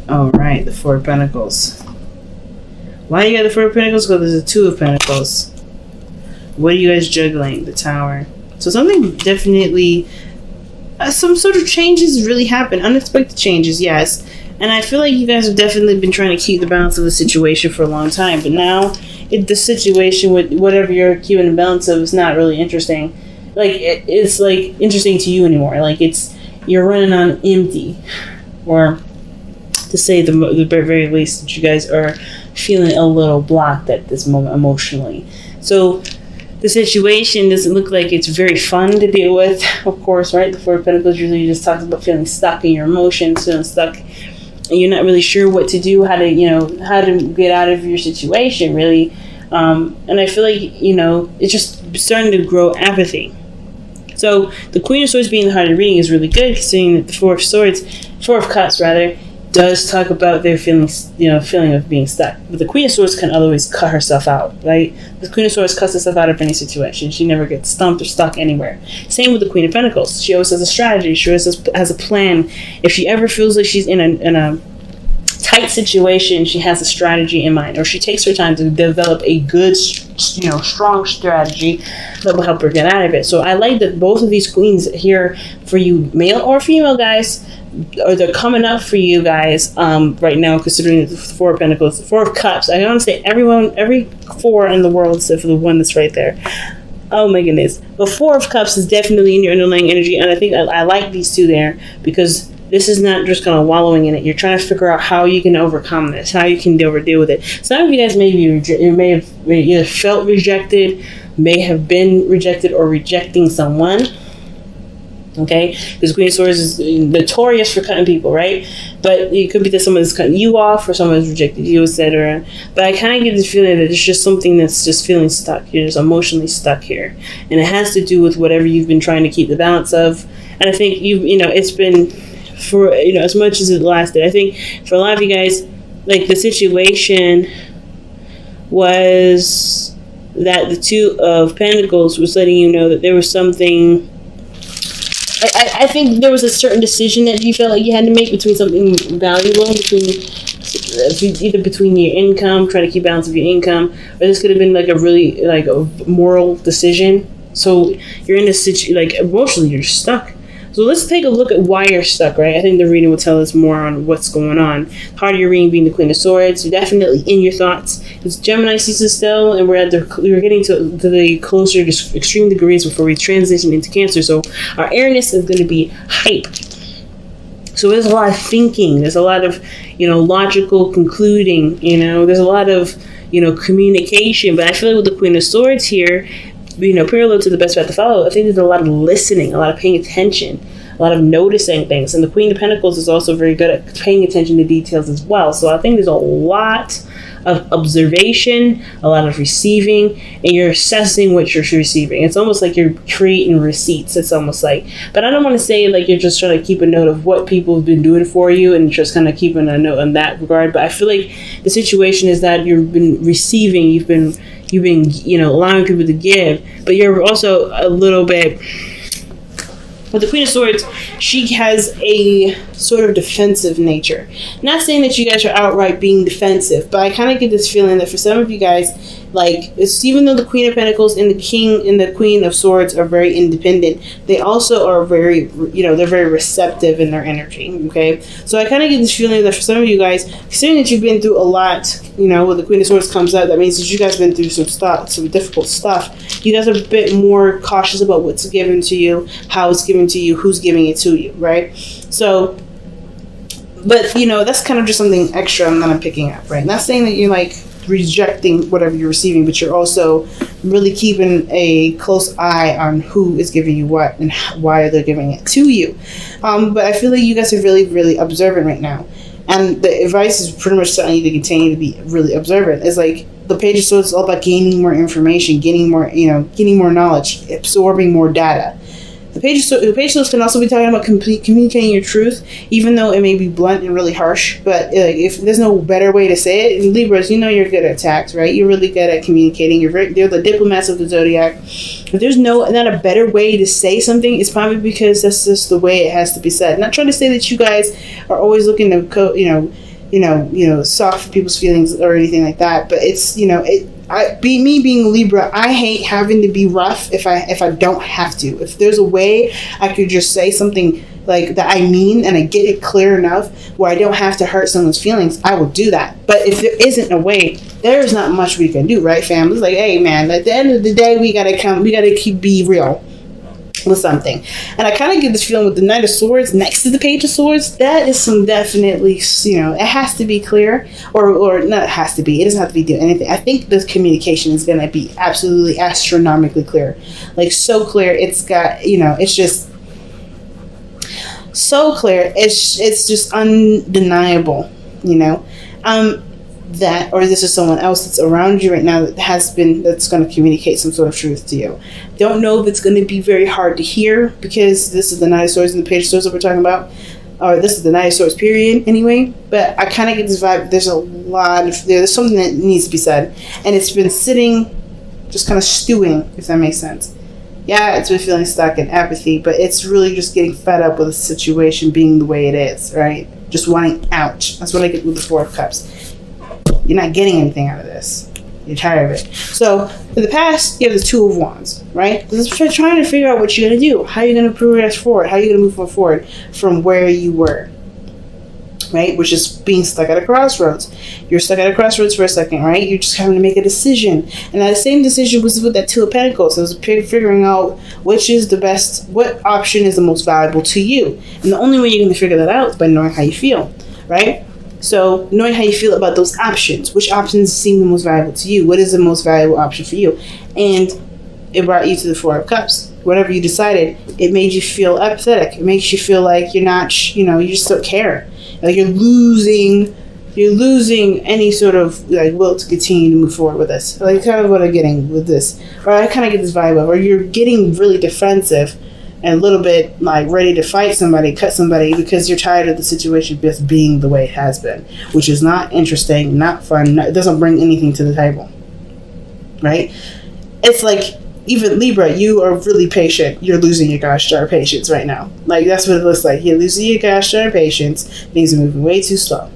All right, the Four of Pentacles. Why you got the Four of Pentacles? Because there's a Two of Pentacles. What are you guys juggling? The Tower. So something definitely, some sort of changes really happen. Unexpected changes, yes. And I feel like you guys have definitely been trying to keep the balance of the situation for a long time. But now, the situation with whatever you're keeping the balance of is not really interesting. Like, it's like interesting to you anymore. Like, you're running on empty. Or, to say the very least, that you guys are feeling a little blocked at this moment emotionally. So, the situation doesn't look like it's very fun to deal with, of course, right? The Four of Pentacles usually just talks about feeling stuck in your emotions, feeling stuck, and you're not really sure what to do, how to get out of your situation, really. And I feel like, it's just starting to grow apathy. So the Queen of Swords being the heart of the reading is really good, considering that the Four of Cups, does talk about their feelings, feeling of being stuck. But the Queen of Swords can always cut herself out, right? The Queen of Swords cuts herself out of any situation. She never gets stumped or stuck anywhere. Same with the Queen of Pentacles. She always has a strategy. She always has a plan. If she ever feels like she's in a tight situation, she has a strategy in mind, or she takes her time to develop a good, strong strategy that will help her get out of it. So I like that both of these queens here, for you male or female guys, or they're coming up for you guys right now, considering the Four of Pentacles, the Four of Cups. I want to say every four in the world except for the one that's right there. Oh my goodness. The Four of Cups is definitely in your underlying energy, and I think I like these two there, because this is not just kind of wallowing in it. You're trying to figure out how you can overcome this, how you can deal with it. Some of you guys may have either felt rejected, may have been rejected, or rejecting someone. Okay, because Queen of Swords is notorious for cutting people, right? But it could be that someone's cutting you off, or someone's rejected you, etc. But I kind of get this feeling that it's just something that's just feeling stuck. You're just emotionally stuck here, and it has to do with whatever you've been trying to keep the balance of. And I think it's been for as much as it lasted. I think for a lot of you guys, like, the situation was that the Two of Pentacles was letting you know that there was something. I think there was a certain decision that you felt like you had to make between something valuable, either between your income, trying to keep balance of your income, or this could have been like a really a moral decision. So you're in a situation, like, emotionally you're stuck. So let's take a look at why you're stuck, right? I think the reading will tell us more on what's going on. Heart of your reading being the Queen of Swords. You're definitely in your thoughts. It's Gemini season still, and we're getting to the closer to extreme degrees before we transition into Cancer. So our airness is going to be hype. So there's a lot of thinking. There's a lot of, logical concluding. There's a lot of, communication. But I feel like with the Queen of Swords here, parallel to the best path to follow, I think there's a lot of listening, a lot of paying attention, a lot of noticing things. And the Queen of Pentacles is also very good at paying attention to details as well. So I think there's a lot of observation, a lot of receiving, and you're assessing what you're receiving. It's almost like you're creating receipts. It's almost like, but I don't want to say like you're just trying to keep a note of what people have been doing for you and just kind of keeping a note in that regard. But I feel like the situation is that you've been receiving, you've been allowing people to give, but you're also a little bit. With the Queen of Swords, she has a sort of defensive nature. Not saying that you guys are outright being defensive, but I kind of get this feeling that for some of you guys, even though the Queen of Pentacles and the King and the Queen of Swords are very independent, they also are very, they're very receptive in their energy, okay? So I kind of get this feeling that for some of you guys, considering that you've been through a lot, when the Queen of Swords comes out, that means that you guys have been through some difficult stuff. You guys are a bit more cautious about what's given to you, how it's given to you, who's giving it to you, right? So, but, that's kind of just something extra that I'm picking up, right? Not saying that you're, rejecting whatever you're receiving, but you're also really keeping a close eye on who is giving you what and why they're giving it to you. But I feel like you guys are really, really observant right now. And the advice is pretty much telling you to continue to be really observant. It's like the Page of Swords is all about gaining more information, getting more knowledge, absorbing more data. The Page of Swords can also be talking about communicating your truth, even though it may be blunt and really harsh. But if there's no better way to say it, in Libras, you're good at tact, right? You're really good at communicating. They're the diplomats of the zodiac. If there's not a better way to say something, it's probably because that's just the way it has to be said. Not trying to say that you guys are always looking to soft for people's feelings or anything like that. But it's, me being Libra, I hate having to be rough if I don't have to. If there's a way I could just say something like that I mean, and I get it clear enough where I don't have to hurt someone's feelings, I will do that. But if there isn't a way, there's not much we can do, right, fam? It's like, hey, man, at the end of the day, we gotta be real with something. And I kind of get this feeling with the Knight of Swords next to the Page of Swords, that is some definitely, it has to be clear, or not, it has to be, it doesn't have to be doing anything. I think the communication is going to be absolutely astronomically clear, like so clear. It's got, it's just so clear. It's just undeniable, that, or this is someone else that's around you right now that's going to communicate some sort of truth to you. Don't know if it's going to be very hard to hear, because this is the Knight of Swords and the Page of Swords that we're talking about, or this is the Knight of Swords period anyway. But I kind of get this vibe. There's something that needs to be said, and it's been sitting, just kind of stewing, if that makes sense. Yeah, it's been feeling stuck in apathy, but it's really just getting fed up with the situation being the way it is, right? Just wanting out. That's what I get with the Four of Cups. You're not getting anything out of this. You're tired of it. So, in the past, you have the Two of Wands, right? This is trying to figure out what you're going to do. How you're going to progress forward. How you're going to move forward from where you were, right? Which is being stuck at a crossroads. You're stuck at a crossroads for a second, right? You're just having to make a decision. And that same decision was with that Two of Pentacles. It was figuring out which is the best, what option is the most valuable to you. And the only way you're going to figure that out is by knowing how you feel, right? So knowing how you feel about those options, which options seem the most valuable to you, what is the most valuable option for you, and it brought you to the Four of Cups. Whatever you decided, it made you feel apathetic. It makes you feel like you're not, you just don't care. Like you're losing any sort of will to continue to move forward with this. Like kind of what I'm getting with this, or I kind of get this vibe of, or you're getting really defensive and a little bit like ready to fight somebody, cut somebody, because you're tired of the situation just being the way it has been, which is not interesting, not fun, it doesn't bring anything to the table, right? It's like, even Libra, you are really patient. You're losing your gosh darn patience right now. Like, that's what it looks like. You're losing your gosh darn patience. Things are moving way too slow.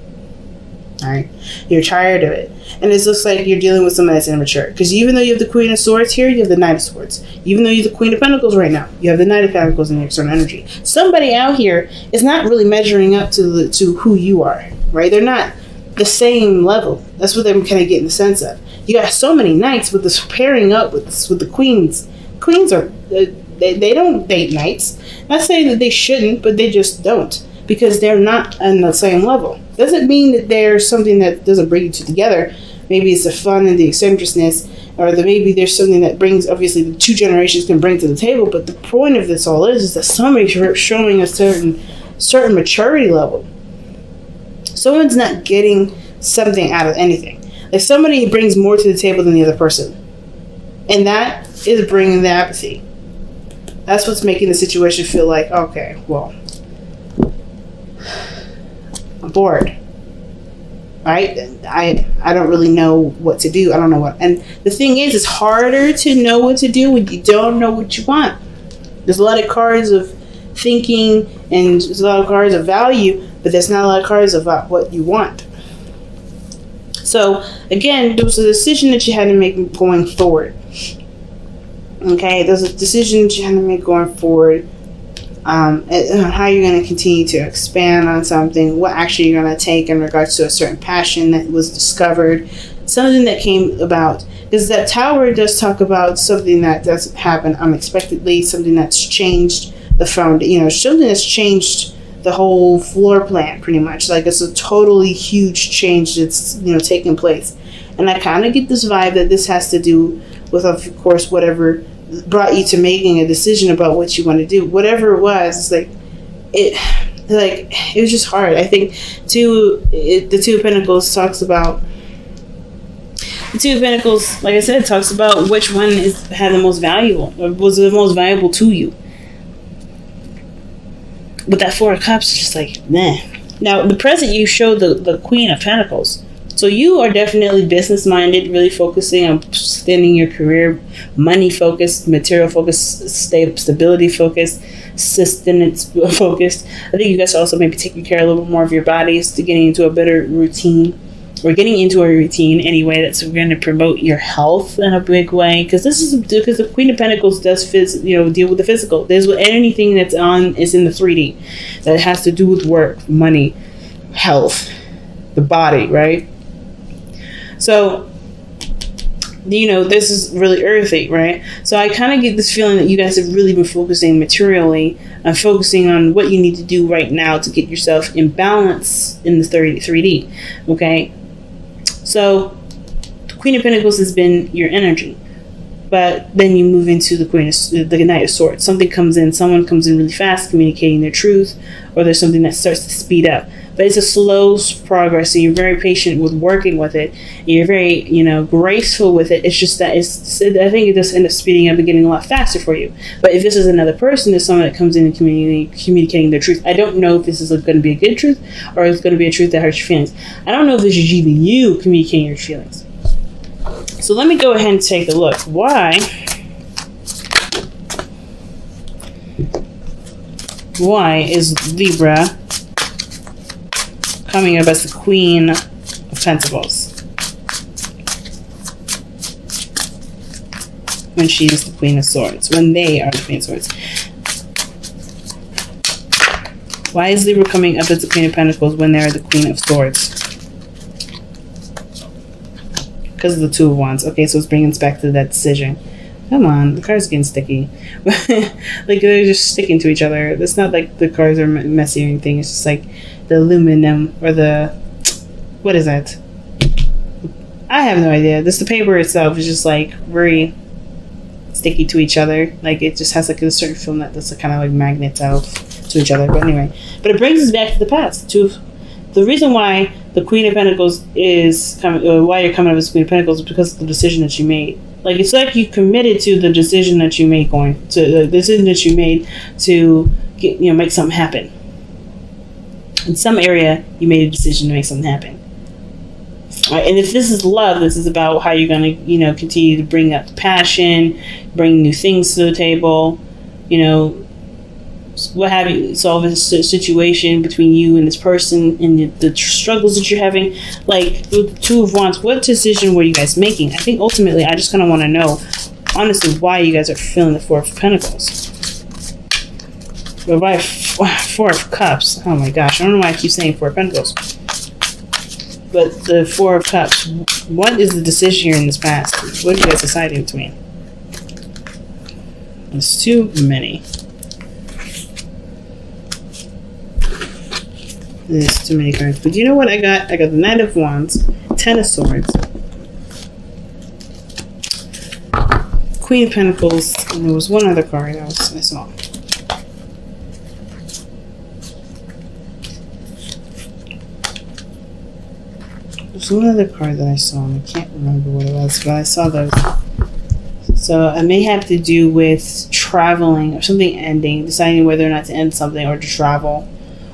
Alright? You're tired of it. And it looks like you're dealing with someone that's immature. Because even though you have the Queen of Swords here, you have the Knight of Swords. Even though you have the Queen of Pentacles right now, you have the Knight of Pentacles in the external energy. Somebody out here is not really measuring up to who you are. Right? They're not the same level. That's what I'm kind of getting the sense of. You got so many knights with this pairing up with the queens. Queens are, they don't date knights. Not saying that they shouldn't, but they just don't. Because they're not on the same level. Doesn't mean that there's something that doesn't bring you two together. Maybe it's the fun and the eccentricness, or maybe there's something that brings, obviously the two generations can bring to the table, but the point of this all is that somebody's showing a certain maturity level. Someone's not getting something out of anything. Like somebody brings more to the table than the other person. And that is bringing the apathy. That's what's making the situation feel like, okay, well, I'm bored. Right? I don't really know what to do. I don't know what. And the thing is, it's harder to know what to do when you don't know what you want. There's a lot of cards of thinking and there's a lot of cards of value, but there's not a lot of cards about what you want. So, again, there was a decision that you had to make going forward. Okay, there's a decision that you had to make going forward. How you're going to continue to expand on something, what action you're going to take in regards to a certain passion that was discovered, something that came about. Because that Tower does talk about something that doesn't happen unexpectedly, something that's changed the foundation, something that's changed the whole floor plan, pretty much. Like, it's a totally huge change that's, taking place. And I kind of get this vibe that this has to do with, of course, whatever brought you to making a decision about what you want to do. Whatever it was, it was just hard. I think, the Two of Pentacles talks about, the Two of Pentacles, like I said, talks about which one had the most valuable, or was the most valuable to you. But that Four of Cups is just like, nah. Now, the present, you show the Queen of Pentacles. So you are definitely business-minded, really focusing on extending your career, money-focused, material-focused, stability-focused, sustenance focused. I think you guys also maybe taking care a little bit more of your bodies to getting into a better routine, or getting into a routine anyway that's going to promote your health in a big way. Because the Queen of Pentacles does deal with the physical. There's anything that's is in the 3D that has to do with work, money, health, the body, right? So, this is really earthy, right? So I kind of get this feeling that you guys have really been focusing materially and focusing on what you need to do right now to get yourself in balance in the 3D, okay? So the Queen of Pentacles has been your energy, but then you move into the Knight of Swords. Someone comes in really fast, communicating their truth, or there's something that starts to speed up. But it's a slow progress, and you're very patient with working with it. You're very, graceful with it. It's just that I think it just ends up speeding up and getting a lot faster for you. But if this is another person, there's someone that comes in and communicating their truth. I don't know if this is going to be a good truth, or it's going to be a truth that hurts your feelings. I don't know if this is even you communicating your feelings. So let me go ahead and take a look. Why is Libra coming up as the Queen of Pentacles when she is the Queen of Swords, when they are the Queen of Swords? Why is Libra coming up as the Queen of Pentacles when they are the Queen of Swords? Because of the Two of Wands. Okay, so it's bringing us back to that decision. Come on, the cards are getting sticky. Like, they're just sticking to each other. It's not like the cards are messy or anything. It's just like the aluminum or what is that? I have no idea. The paper itself is just like very sticky to each other. Like, it just has like a certain film that's kind of like magnets out to each other. But anyway, but it brings us back to the past. The reason why the Queen of Pentacles is coming, or why you're coming up as Queen of Pentacles, is because of the decision that you made. Like, it's like you committed to the decision that you made to get, make something happen. In some area, you made a decision to make something happen. Right, and if this is love, this is about how you're going to, continue to bring up passion, bring new things to the table, what have you, solve a situation between you and this person and the struggles that you're having. Like, the Two of Wands, what decision were you guys making? I think ultimately, I just kind of want to know, honestly, why you guys are feeling the Four of Pentacles. But why Four of Cups? Oh my gosh, I don't know why I keep saying Four of Pentacles. But the Four of Cups, what is the decision here in this past? What are you guys deciding between? There's too many. There's too many cards. But you know what I got? I got the Knight of Wands, Ten of Swords, Queen of Pentacles, and there was one other card I saw. There's one other card that I saw, and I can't remember what it was, but I saw those. So it may have to do with traveling or something ending, deciding whether or not to end something or to travel.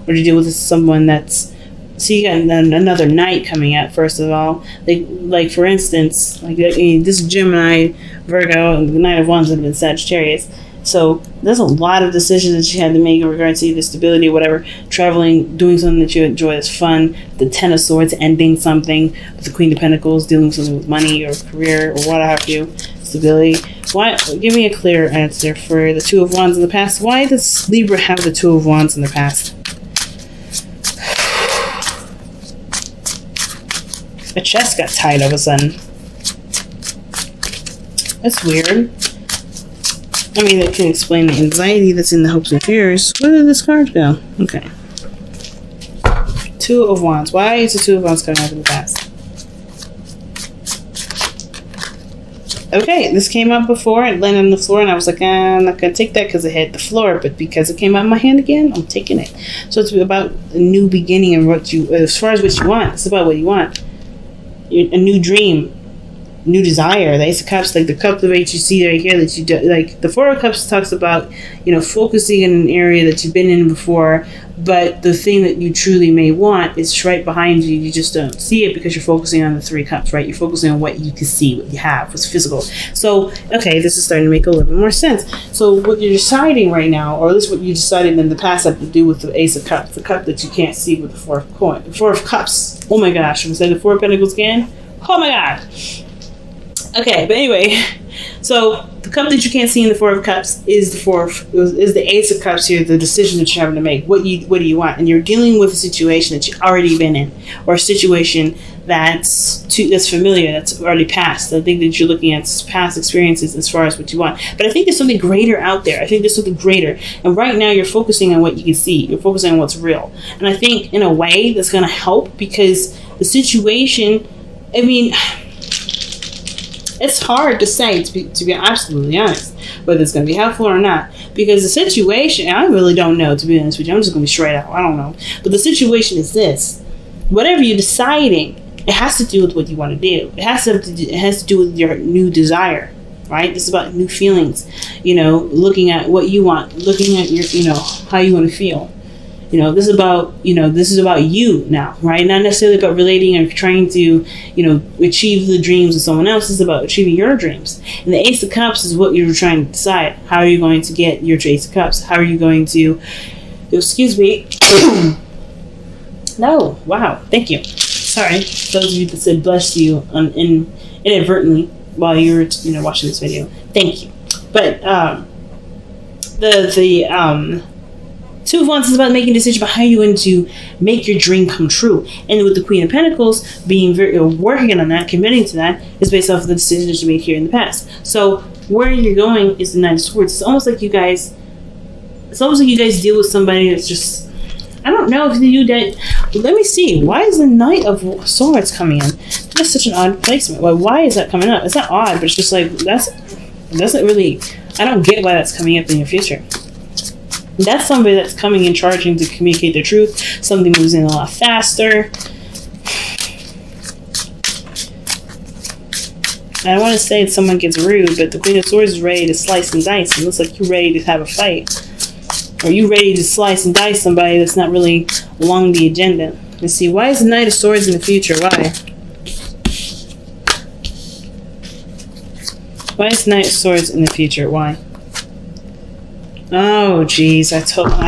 Or to deal with someone that's... So you got another Knight coming out, first of all. Like for instance, this Gemini, Virgo, and the Knight of Wands would have been Sagittarius. So there's a lot of decisions that you had to make in regards to either stability or whatever. Traveling, doing something that you enjoy is fun. The Ten of Swords, ending something. With the Queen of Pentacles, dealing with something with money or career or what have you. Stability. Why? Give me a clear answer for the Two of Wands in the past. Why does Libra have the Two of Wands in the past? My chest got tight all of a sudden. That's weird. I mean, that can explain the anxiety that's in the hopes and fears. Where did this card go? Okay. Two of Wands. Why is the Two of Wands coming up in the past? Okay, this came up before. It landed on the floor, and I was like, I'm not going to take that because it hit the floor. But because it came out of my hand again, I'm taking it. So it's about a new beginning and as far as what you want. It's about what you want. A new dream. new desire. The Ace of Cups, like the cup of eight you see right here, that you do, like the Four of Cups talks about, focusing in an area that you've been in before, but the thing that you truly may want is right behind you. You just don't see it because you're focusing on the Three Cups, right? You're focusing on what you can see, what you have, what's physical. So, okay, this is starting to make a little bit more sense. So what you're deciding right now, or at least what you decided in the past, had to do with the Ace of Cups, the cup that you can't see with the Four of Cups. Oh my gosh, I'm going to say the Four of Pentacles again. Oh my god. Okay, but anyway, so the cup that you can't see in the Four of Cups is the Ace of Cups here, the decision that you're having to make. What do you want? And you're dealing with a situation that you've already been in, or a situation that's familiar, that's already passed. I think that you're looking at past experiences as far as what you want. But I think there's something greater out there. I think there's something greater. And right now you're focusing on what you can see. You're focusing on what's real. And I think in a way that's going to help, because the situation, I mean, it's hard to say, to be absolutely honest, whether it's going to be helpful or not. Because the situation, I really don't know, to be honest with you. I'm just going to be straight out. I don't know. But the situation is this. Whatever you're deciding, it has to do with what you want to do. It has to do with your new desire, right? This is about new feelings. Looking at what you want, looking at your, how you want to feel. This is about you now, right? Not necessarily about relating or trying to, achieve the dreams of someone else. It's about achieving your dreams. And the Ace of Cups is what you're trying to decide. How are you going to get your Ace of Cups? How are you going to, excuse me. No, wow, thank you. Sorry, those of you that said bless you inadvertently while you were, watching this video. Thank you. But the Two of Wands is about making a decision about how you're going to make your dream come true. And with the Queen of Pentacles being working on that, committing to that, is based off of the decisions you made here in the past. So where you're going is the Knight of Swords. It's almost like you guys deal with somebody that's just, I don't know if you do that. Let me see. Why is the Knight of Swords coming in? That's such an odd placement. Why is that coming up? It's not odd, but it's just like, doesn't really, I don't get why that's coming up in your future. That's somebody that's coming and charging to communicate their truth. Something moves in a lot faster. I want to say that someone gets rude, but the Queen of Swords is ready to slice and dice. It looks like you're ready to have a fight. Or you ready to slice and dice somebody that's not really along the agenda. Let's see, why is the Knight of Swords in the future? Why? Why is the Knight of Swords in the future? Why? Oh, geez. I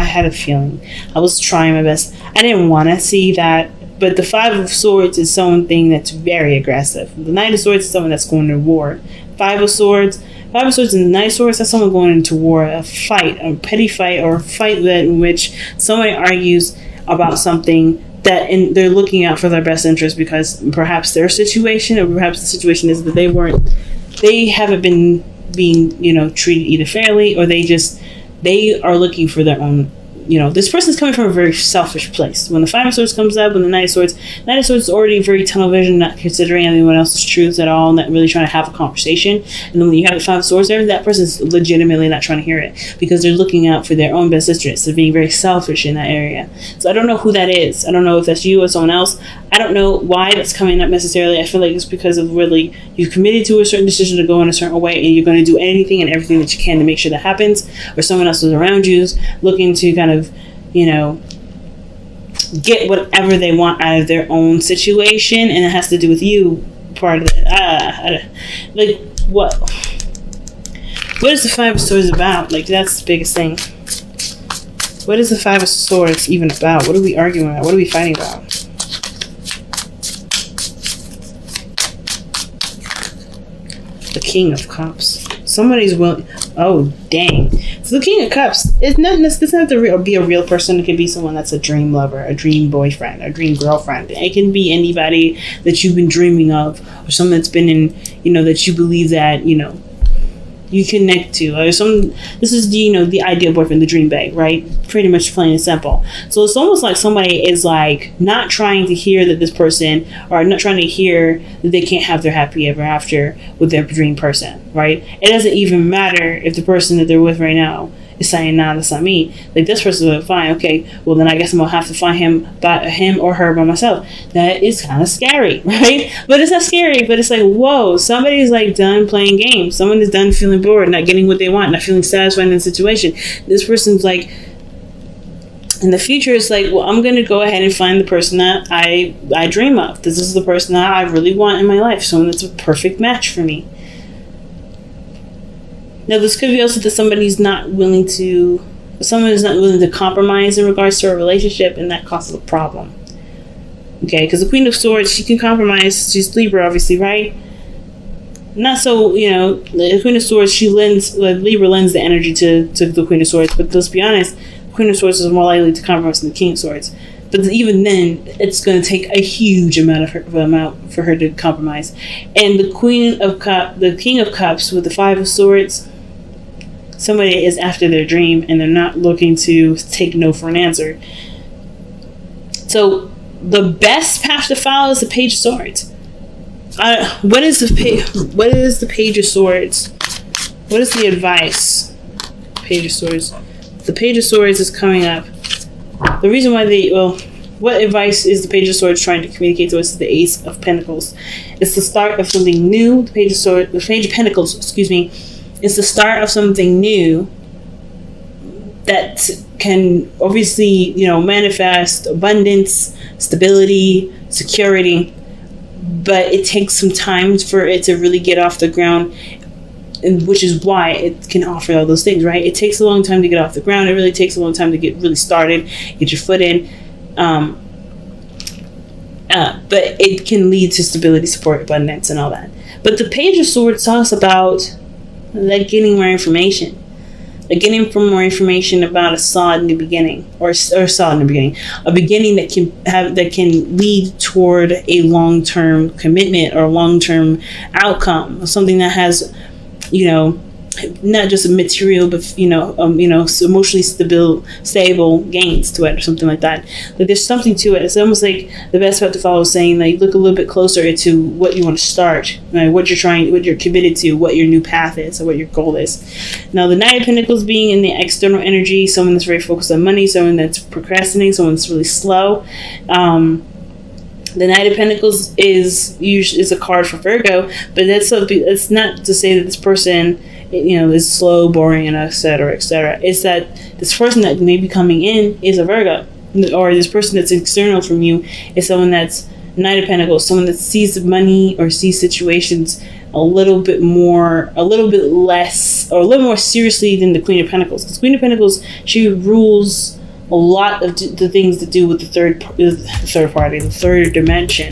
had a feeling. I was trying my best. I didn't want to see that. But the Five of Swords is something that's very aggressive. The Knight of Swords is someone that's going to war. Five of Swords and the Knight of Swords, that's someone going into war. A fight, a petty fight, or a fight in which somebody argues about something that they're looking out for their best interest, because perhaps their situation, or perhaps the situation is that they haven't been being, treated either fairly, or they are looking for their own, this person's coming from a very selfish place. When the Five of Swords comes up, when the Knight of Swords is already very tunnel vision, not considering anyone else's truths at all, not really trying to have a conversation. And then when you have the Five of Swords there, that person's legitimately not trying to hear it, because they're looking out for their own best interests. They're being very selfish in that area. So I don't know who that is. I don't know if that's you or someone else. I don't know why that's coming up necessarily. I feel like it's because of really, you've committed to a certain decision to go in a certain way, and you're going to do anything and everything that you can to make sure that happens, or someone else is around you is looking to kind of, get whatever they want out of their own situation, and it has to do with you, part of it. Like, what is the Five of Swords about? Like, that's the biggest thing. What is the Five of Swords even about? What are we arguing about? What are we fighting about? The King of Cups. Somebody's willing. Oh, dang. So the King of Cups, it doesn't have to be a real person. It could be someone that's a dream lover, a dream boyfriend, a dream girlfriend. It can be anybody that you've been dreaming of, or someone that's been in, that you believe that, you connect to. This is the ideal boyfriend, the dream bag, right? Pretty much plain and simple. So it's almost like somebody is like not trying to hear that this person, or not trying to hear that they can't have their happy ever after with their dream person, right? It doesn't even matter if the person that they're with right now is saying, nah, that's not me. Like, this person's like, fine, okay, well then I guess I'm gonna have to find him or her by myself. That is kind of scary, right? But it's not scary, but it's like, whoa, somebody's like done playing games. Someone is done feeling bored, not getting what they want, not feeling satisfied in the situation. This person's like, in the future, it's like, well, I'm going to go ahead and find the person that I dream of. This is the person that I really want in my life. Someone that's a perfect match for me. Now, this could be also that someone is not willing to compromise in regards to a relationship, and that causes a problem. Okay, because the Queen of Swords, she can compromise. She's Libra, obviously, right? Not so, the Queen of Swords, Libra lends the energy to the Queen of Swords, but let's be honest, Queen of Swords is more likely to compromise than the King of Swords. But even then, it's going to take a huge amount for her to compromise. And the King of Cups with the Five of Swords, somebody is after their dream and they're not looking to take no for an answer. So the best path to follow is the Page of Swords. What is the Page of Swords? What is the advice? Page of Swords. The Page of Swords is coming up. The reason why what advice is the Page of Swords trying to communicate to us is the Ace of Pentacles. It's the start of something new. The Page of Pentacles, is the start of something new that can obviously, manifest abundance, stability, security, but it takes some time for it to really get off the ground. And which is why it can offer all those things, right? It takes a long time to get off the ground. It really takes a long time to get really started, get your foot in. But it can lead to stability, support, abundance, and all that. But the Page of Swords talks about like getting more information, like getting more information about a solid new beginning, or solid new beginning, a beginning that can lead toward a long-term commitment or long-term outcome, something that has, not just a material, but emotionally stable gains to it, or something like that. Like, there's something to it. It's almost like the best path to follow is saying, like, look a little bit closer to what you want to start, right? What you're committed to, what your new path is, or what your goal is. Now, the Knight of Pentacles being in the external energy, someone that's very focused on money, someone that's procrastinating, someone that's really slow. The Knight of Pentacles is a card for Virgo, but that's not to say that this person, is slow, boring, and etc. It's that this person that may be coming in is a Virgo, or this person that's external from you is someone that's Knight of Pentacles, someone that sees money or sees situations a little bit less, or a little more seriously than the Queen of Pentacles. Because Queen of Pentacles, she rules a lot of the things to do with the third party, the third dimension.